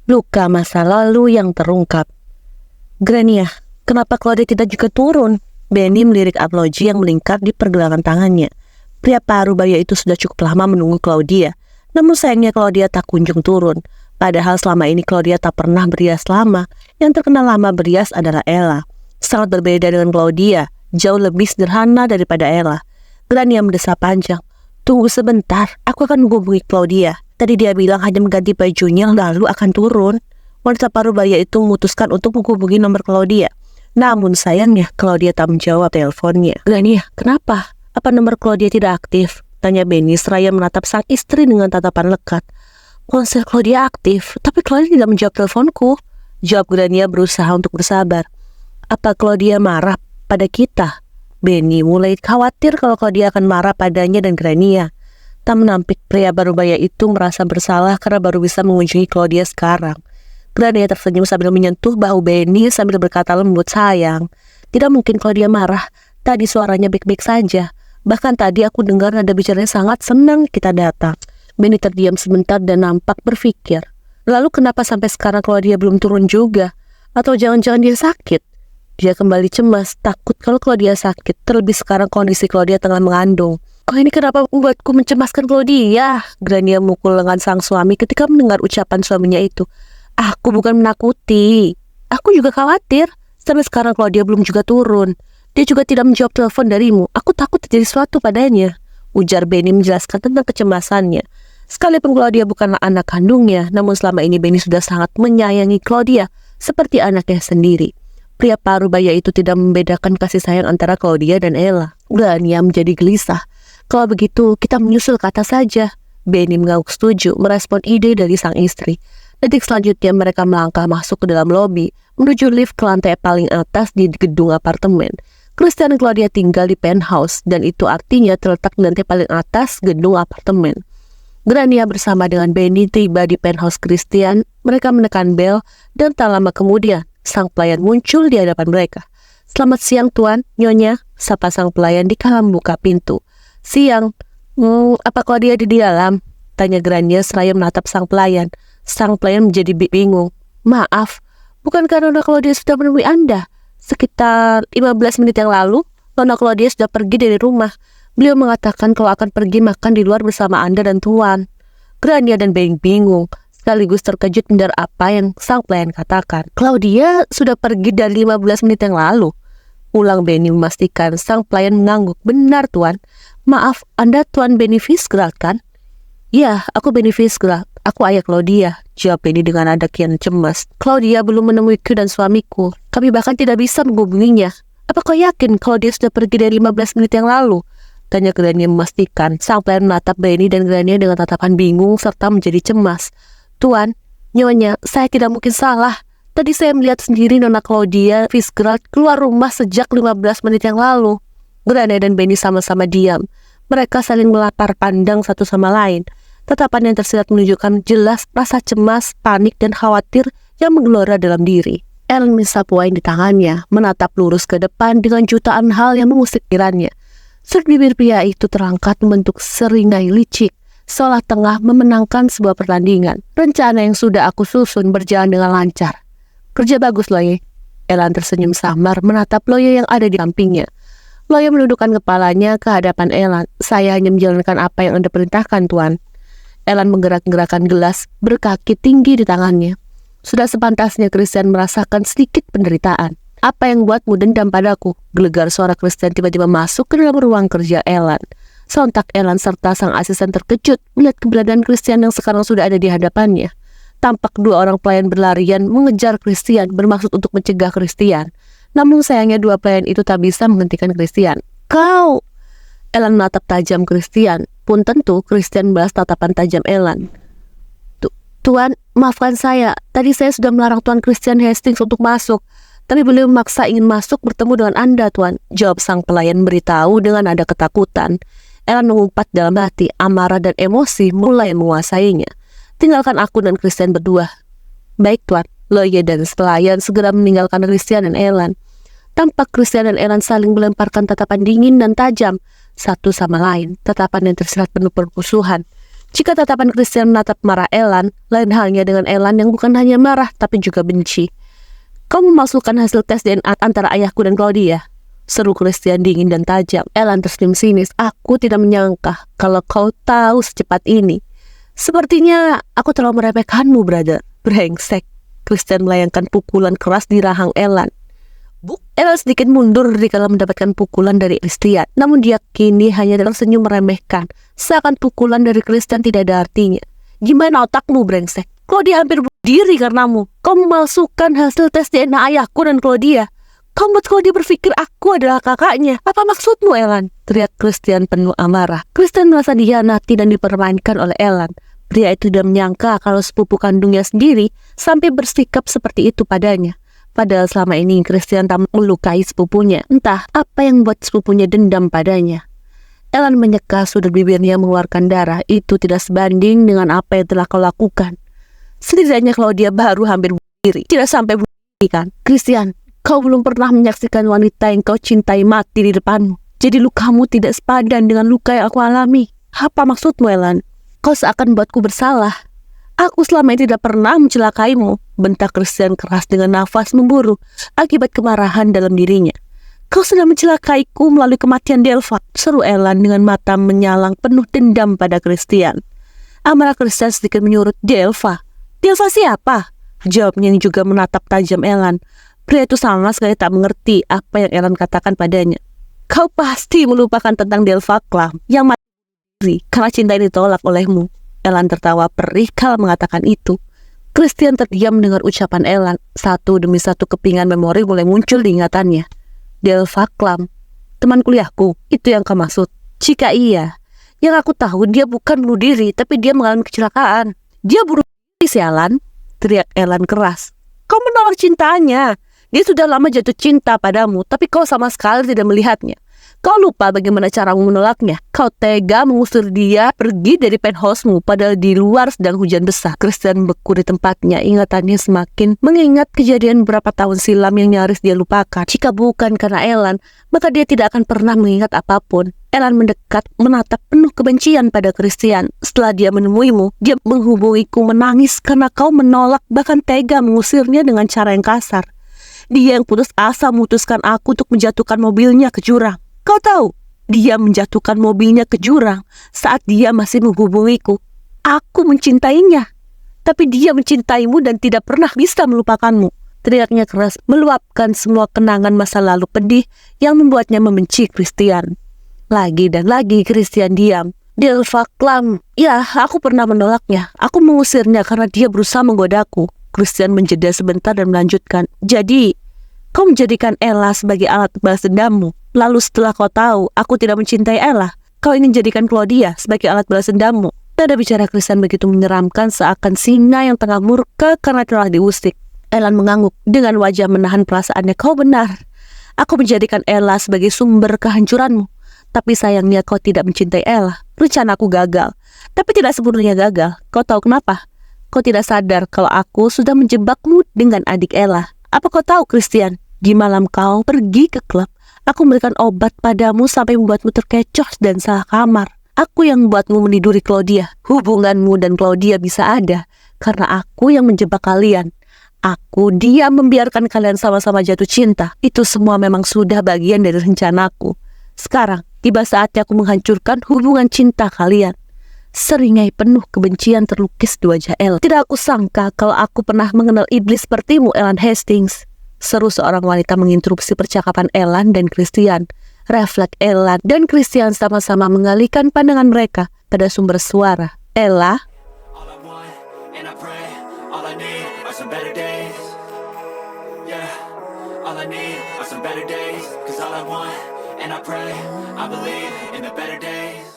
Luka masa lalu yang terungkap. Grania, kenapa Claudia tidak juga turun? Benny melirik arloji yang melingkar di pergelangan tangannya. Pria parubaya itu sudah cukup lama menunggu Claudia. Namun sayangnya Claudia tak kunjung turun. Padahal selama ini Claudia tak pernah berias lama. Yang terkenal lama berias adalah Ella. Sangat berbeda dengan Claudia, jauh lebih sederhana daripada Ella. Grania mendesah panjang. Tunggu sebentar, aku akan menghubungi Claudia. Tadi dia bilang hanya mengganti bajunya lalu akan turun. Wanita parubaya itu memutuskan untuk menghubungi nomor Claudia. Namun sayangnya Claudia tak menjawab teleponnya. Grania, kenapa? Apa nomor Claudia tidak aktif? Tanya Benny seraya menatap sang istri dengan tatapan lekat. Ponsel Claudia aktif, tapi Claudia tidak menjawab teleponku. Jawab Grania berusaha untuk bersabar. Apa Claudia marah pada kita? Benny mulai khawatir kalau Claudia akan marah padanya dan Grania. Tak menampik, pria parubaya itu merasa bersalah karena baru bisa mengunjungi Claudia sekarang. Grania tersenyum sambil menyentuh bahu Benny sambil berkata lembut, sayang. Tidak mungkin Claudia marah. Tadi suaranya baik-baik saja. Bahkan tadi aku dengar nada bicaranya sangat senang kita datang. Benny terdiam sebentar dan nampak berpikir. Lalu kenapa sampai sekarang Claudia belum turun juga? Atau jangan-jangan dia sakit? Dia kembali cemas, takut kalau Claudia sakit. Terlebih sekarang kondisi Claudia tengah mengandung. Kok ini kenapa membuatku mencemaskan Claudia? Grania memukul lengan sang suami ketika mendengar ucapan suaminya itu. Aku bukan menakuti. Aku juga khawatir. Sampai sekarang Claudia belum juga turun. Dia juga tidak menjawab telepon darimu. Aku takut terjadi sesuatu padanya. Ujar Benny menjelaskan tentang kecemasannya. Sekalipun Claudia bukanlah anak kandungnya, namun selama ini Benny sudah sangat menyayangi Claudia seperti anaknya sendiri. Pria parubaya itu tidak membedakan kasih sayang antara Claudia dan Ella. Grania menjadi gelisah. Kalau begitu, kita menyusul ke atas saja. Benny mengangguk setuju, merespon ide dari sang istri. Detik selanjutnya mereka melangkah masuk ke dalam lobi, menuju lift ke lantai paling atas di gedung apartemen. Christian dan Claudia tinggal di penthouse, dan itu artinya terletak di lantai paling atas gedung apartemen. Grania bersama dengan Benny tiba di penthouse Christian. Mereka menekan bel, dan tak lama kemudian, sang pelayan muncul di hadapan mereka. Selamat siang tuan, nyonya, sapa sang pelayan di kala membuka pintu. Siang, apa Claudia di dalam? Tanya Grania seraya menatap sang pelayan. Sang pelayan menjadi bingung. Maaf, bukan karena Claudia sudah menemui Anda. Sekitar 15 menit yang lalu, Nona Claudia sudah pergi dari rumah. Beliau mengatakan kalau akan pergi makan di luar bersama Anda dan tuan. Grania dan Benny bingung, sekaligus terkejut mendengar apa yang sang pelayan katakan. Claudia sudah pergi dari 15 menit yang lalu. Ulang Benny memastikan. Sang pelayan mengangguk. Benar tuan. Maaf, Anda tuan Benny Fitzgerald kan? Ya, aku Benny Fitzgerald. Aku ayah Claudia, jawab Benny dengan nada kian cemas. Claudia belum menemuiku dan suamiku. Kami bahkan tidak bisa menghubunginya. Apa kau yakin Claudia sudah pergi dari 15 menit yang lalu? Tanya Grania memastikan. Sang pelayan menatap Benny dan Grania dengan tatapan bingung serta menjadi cemas. Tuan, nyonya, saya tidak mungkin salah. Tadi saya melihat sendiri Nona Claudia Fitzgerald keluar rumah sejak 15 menit yang lalu. Grania dan Benny sama-sama diam. Mereka saling melapar pandang satu sama lain. Tatapan yang tersirat menunjukkan jelas rasa cemas, panik, dan khawatir yang menggelora dalam diri. Ellen mensapu wine di tangannya, menatap lurus ke depan dengan jutaan hal yang mengusik pikirannya. Sudut bibir pria itu terangkat membentuk seringai licik, seolah tengah memenangkan sebuah pertandingan. Rencana yang sudah aku susun berjalan dengan lancar. Kerja bagus, Loye. Ellen tersenyum samar menatap Loye yang ada di sampingnya. Loye menundukkan kepalanya ke hadapan Ellen. Saya hanya menjalankan apa yang Anda perintahkan, Tuan. Ellen menggerak-gerakkan gelas berkaki tinggi di tangannya. Sudah sepantasnya Christian merasakan sedikit penderitaan. Apa yang buatmu dendam padaku? Gelegar suara Christian tiba-tiba masuk ke dalam ruang kerja Ellen. Sontak Ellen serta sang asisten terkejut melihat keberadaan Christian yang sekarang sudah ada di hadapannya. Tampak dua orang pelayan berlarian mengejar Christian bermaksud untuk mencegah Christian. Namun sayangnya dua pelayan itu tak bisa menghentikan Christian. Kau! Ellen menatap tajam Christian. Pun tentu Christian membalas tatapan tajam Ellen. Tuan, maafkan saya. Tadi saya sudah melarang Tuan Christian Hastings untuk masuk. Tapi beliau memaksa ingin masuk bertemu dengan Anda, Tuan. Jawab sang pelayan beritahu dengan nada ketakutan. Ellen mengumpat dalam hati. Amarah dan emosi mulai menguasainya. Tinggalkan aku dan Christian berdua. Baik, Tuan. Loye dan pelayan segera meninggalkan Christian dan Ellen. Tampak Christian dan Ellen saling melemparkan tatapan dingin dan tajam satu sama lain. Tatapan yang tersirat penuh permusuhan. Jika tatapan Christian menatap marah Elan, lain halnya dengan Elan yang bukan hanya marah tapi juga benci. Kau memasukkan hasil tes DNA antara ayahku dan Claudia? Seru Christian dingin dan tajam. Elan tersenyum sinis. Aku tidak menyangka kalau kau tahu secepat ini. Sepertinya aku terlalu meremehkanmu, brother. Brengsek. Christian melayangkan pukulan keras di rahang Elan. Elan sedikit mundur dikala mendapatkan pukulan dari Christian. Namun dia kini hanya tersenyum meremehkan. Seakan pukulan dari Christian tidak ada artinya. Gimana otakmu, brengsek? Claudia hampir bunuh diri karenamu. Kau memalsukan hasil tes DNA ayahku dan Claudia. Kau membuat Claudia berpikir aku adalah kakaknya. Apa maksudmu, Elan? Teriak Christian penuh amarah. Christian merasa dihianati dan dipermainkan oleh Elan. Pria itu tidak menyangka kalau sepupu kandungnya sendiri sampai bersikap seperti itu padanya. Padahal selama ini Christian tak melukai sepupunya. Entah apa yang membuat sepupunya dendam padanya. Elan menyeka sudut bibirnya mengeluarkan darah. Itu tidak sebanding dengan apa yang telah kau lakukan. Setidaknya Claudia baru hampir bunuh diri. Tidak sampai bunuh diri kan? Christian, kau belum pernah menyaksikan wanita yang kau cintai mati di depanmu. Jadi lukamu tidak sepadan dengan luka yang aku alami. Apa maksudmu, Elan? Kau seakan buatku bersalah. Aku selama ini tidak pernah mencelakaimu. Bentak Christian keras dengan nafas memburu akibat kemarahan dalam dirinya. Kau sudah mencelakaiku melalui kematian Delva. Seru Elan dengan mata menyalang penuh dendam pada Christian. Amarah Christian sedikit menyurut. Delva? Delva siapa? Jawabnya yang juga menatap tajam Elan. Pria itu sama sekali tak mengerti apa yang Elan katakan padanya. Kau pasti melupakan tentang Delva Clam yang mati karena cinta ditolak olehmu. Elan tertawa perih kala mengatakan itu. Christian terdiam mendengar ucapan Elan. Satu demi satu kepingan memori mulai muncul di ingatannya. Delva Clam, teman kuliahku, itu yang kau maksud? Jika iya, yang aku tahu dia bukan bunuh diri, tapi dia mengalami kecelakaan. Dia bunuh diri, sialan, teriak Elan keras. Kau menolak cintanya. Dia sudah lama jatuh cinta padamu, tapi kau sama sekali tidak melihatnya. Kau lupa bagaimana caramu menolaknya. Kau tega mengusir dia pergi dari penthouse-mu padahal di luar sedang hujan besar. Christian beku di tempatnya. Ingatannya semakin mengingat kejadian beberapa tahun silam yang nyaris dia lupakan. Jika bukan karena Elan, maka dia tidak akan pernah mengingat apapun. Elan mendekat, menatap penuh kebencian pada Christian. Setelah dia menemuimu, dia menghubungiku menangis karena kau menolak bahkan tega mengusirnya dengan cara yang kasar. Dia yang putus asa memutuskan aku untuk menjatuhkan mobilnya ke jurang. Kau tahu, dia menjatuhkan mobilnya ke jurang saat dia masih menghubungiku. Aku mencintainya, tapi dia mencintaimu dan tidak pernah bisa melupakanmu. Teriaknya keras, meluapkan semua kenangan masa lalu pedih yang membuatnya membenci Christian. Lagi dan lagi Christian diam. Delva Clam, ya aku pernah menolaknya. Aku mengusirnya karena dia berusaha menggodaku. Christian menjeda sebentar dan melanjutkan. Jadi, kau menjadikan Ella sebagai alat balas dendammu. Lalu setelah kau tahu aku tidak mencintai Ella, kau ingin jadikan Claudia sebagai alat balas dendammu. Nada bicara Christian begitu menyeramkan seakan singa yang tengah murka karena telah diusik. Elan mengangguk dengan wajah menahan perasaannya. Kau benar. Aku menjadikan Ella sebagai sumber kehancuranmu. Tapi sayangnya kau tidak mencintai Ella. Rencanaku gagal. Tapi tidak sepenuhnya gagal. Kau tahu kenapa? Kau tidak sadar kalau aku sudah menjebakmu dengan adik Ella. Apa kau tahu, Christian? Di malam kau pergi ke klub, aku memberikan obat padamu sampai membuatmu terkecoh dan salah kamar. Aku yang membuatmu meniduri Claudia. Hubunganmu dan Claudia bisa ada karena aku yang menjebak kalian. Aku diam membiarkan kalian sama-sama jatuh cinta. Itu semua memang sudah bagian dari rencanaku. Sekarang, tiba saatnya aku menghancurkan hubungan cinta kalian. Seringai penuh kebencian terlukis di wajah Elan. Tidak aku sangka kalau aku pernah mengenal iblis sepertimu, Elan Hastings. Seru seorang wanita menginterupsi percakapan Elan dan Christian. Refleks Elan dan Christian sama-sama mengalihkan pandangan mereka pada sumber suara. Ella, and I pray, I believe in the better days.